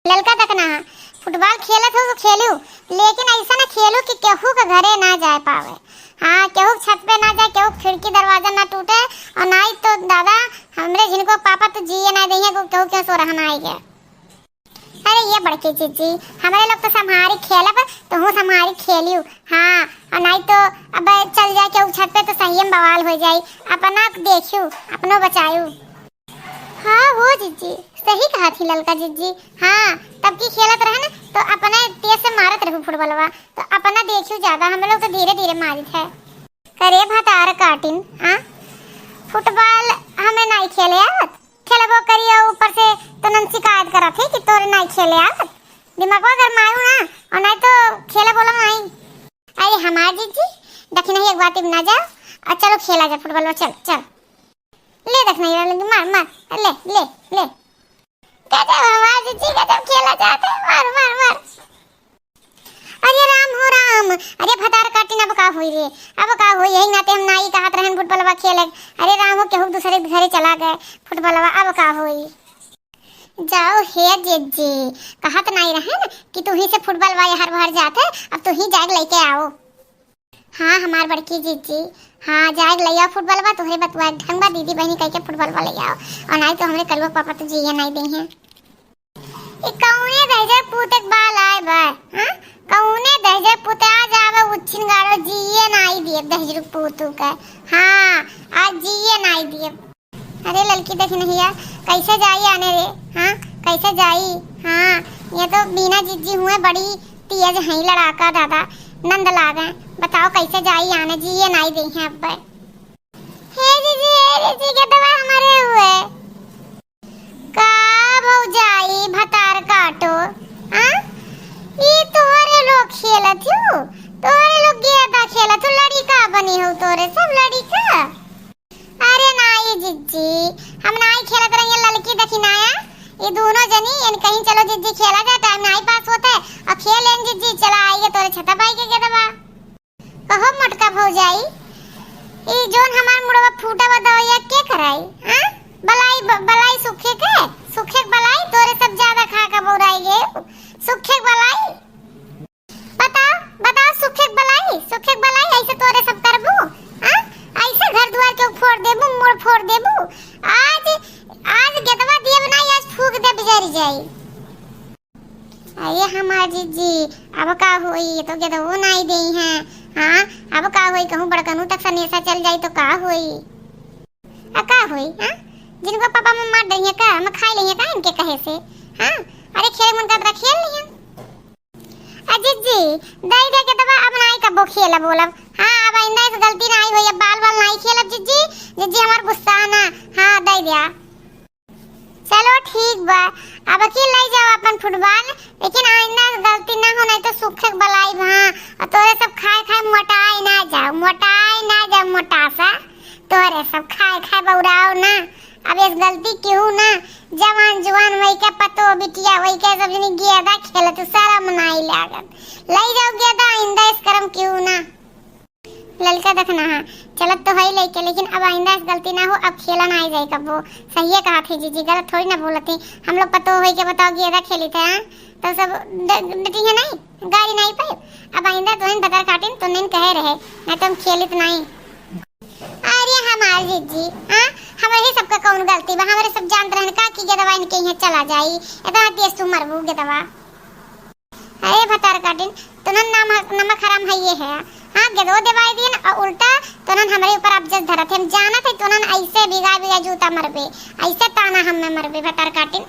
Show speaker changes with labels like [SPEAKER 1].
[SPEAKER 1] लड़का तक ना फुटबॉल खेलत हो तो खेलू, लेकिन ऐसा ना खेलू कि केहू के घरे ना जा पावे। हाँ, केहू छत पे ना जाए, केहू खिड़की दरवाजा ना टूटे, और ना ही तो दादा हमरे जिनको पापा तो जिए ना देंगे को केहू के सो रहना आई गया। अरे ये बड़की चीजी हमारे लोग तो संभारी खेला पर तो हूँ संभारी खेलियो। हाँ, और नहीं तो अब चल जाए केहू छत पे तो सही में बवाल हो जाई। अपना देखियो, अपनो बचायू। हाँ वो जीजी सही कहा थी ललका जीजी। हाँ, तब की खेलत रहे ना तो अपने तेज से मारत रहो फुटबॉलवा, तो अपना देखियो ज्यादा, हम लोग तो धीरे धीरे मारित है। करे भतार काटिन हाँ, फुटबॉल हमें नहीं खेले आवत, खेलबो करियो ऊपर से तो नन शिकायत करत है कि तोरे नहीं खेले आवत। दिमागवा गरमायू ना, और नहीं तो खेले बोला नहीं। अरे हमार जीजी देखी नहीं एक बात ना जाओ, और चलो खेला जा फुटबॉल, चल चल ले देख नहीं रहा, मार मार ले ले ले। गजब हमार जीजी गजब खेला जाते, मार मार मार। अरे राम हो राम, अरे भतार काटिन अब का होई रे, अब का होई, यही नाते हम नाई कहत रहन फुटबॉलवा खेले। अरे राम हो केहू दूसरे घरे चला गए फुटबॉलवा, अब का होई। जाओ हे जीजी कहत नहीं रहे ना कि तू ही से फुटबॉल वाले हर बार जाते, अब तू ही जाग लेके आओ। हाँ हमार बड़की जीजी, हाँ जाग ले आओ फुटबॉल बा, तोहरे बतवा ढंग बा दीदी बहनी कह के फुटबॉल वाले आओ, और नहीं तो हमरे कलवा पापा तो जिए नहीं दे हैं। ई कौने दहजे पूतक बाल आए बा, हां कौने दहजे पूते आ जावे उछिन गाड़ो जिए नहीं दिए दहजरु पूतू का। हाँ आज जिए नहीं दिए। अरे लड़की देख नहीं यार कैसे जाई आने रे, हाँ कैसे जाई। हाँ ये तो बीना जीजी हुए बड़ी तेज है लड़ाका दादा, नंद लागे, बताओ कैसे जाई आने, जिए नहीं दे हैं अब। हे जीजी के दवा हमारे हुए का भौजाई भतार काटो। हां ई तोरे लोग खेलत हो, तोरे लोग गेदा खेलत हो, लड़का बनी हो तोरे सब लड़का। अरे नहीं जीजी हम नहीं खेलत रही, लड़की देखी ना ये दोनों जनी इन कहीं चलो जीजी खेला जाए, टाइम नहीं पास होता है और खेल लेन जीजी चला आइए तोरे छता पाई के गेदवा। कहो मटका भौजाई ई जोन हमार मुड़वा फूटा बदौया के कराई। हां बलाई सुखे के बलाई तोरे सब ज्यादा खा का बोराई गे, सुखे बलाई बताओ सुखे बलाई ऐसे तोरे सब करबू। हां ऐसे घर द्वार के फोड़ देबू, मोड़ फोड़ देबू। आज गेदवा दिए बनाई, आज फूक दे बिजारी जाई। अरे हमार जीजी अब का होई, तो गेदवो नहीं देई हैं। हां अब का होई, कहूं बड़कनू तक सनेसा चल जाई तो का होई। का होई हां, जिनको पापा मम्मा मार दई है का, हम खाई लेंगे का इनके कहे से। हां अरे खेल मन का खेल लिया जीजी दई दे के दवा, अब नहीं कबो खेला बोलब। हां अब आइंदा इस गलती नहीं होई, बाल नहीं खेलब जीजी हमार गुस्सा ना। हां दई दिया चलो ठीक बा, अब की ले जाओ अपन फुटबॉल, लेकिन आइंदा गलती ना हो, नहीं तो सुखे बलाई। हां और तोरे सब खाए मोटाई ना जाओ मोटासा, तोरे सब खाए बौराओ ना। अब इस गलती क्यों ना, जवान वही के पतो बिटिया वही के सब जनी गेदा खेले तो सारा मनाई लागत, ले जाओ गेदा आइंदा इस करम क्यों ना। ललका देखना है चलत तो है लेके, लेकिन अब आइंदा इस गलती ना हो, अब खेला ना आई जाए कबो। सही है कहा थी जीजी, गलत थोड़ी ना बोलती। हम लोग पतो होई के बताओ गेदा खेली थे तो सब डटी है नहीं, गाड़ी नहीं पाए। अब आइंदा तो इन बता काटिन तो नहीं कहे रहे, नहीं तो हम खेलित नहीं। अरे हमार जीजी हां हमारे सबका कौन गलती बा, हमारे सब जानत रहन का कि गेदवा इनके यहां चला जाई, इतना तेज तू मरबू गेदवा। अरे भतार काटिन तो नमक हराम है ये है। हां गेदो देवाई दिन और उल्टा तो हमारे ऊपर अबजस धरत, हम जानत है तो ऐसे बिगा जूता मरबे, ऐसे ताना हम में मरबे भतार काटिन।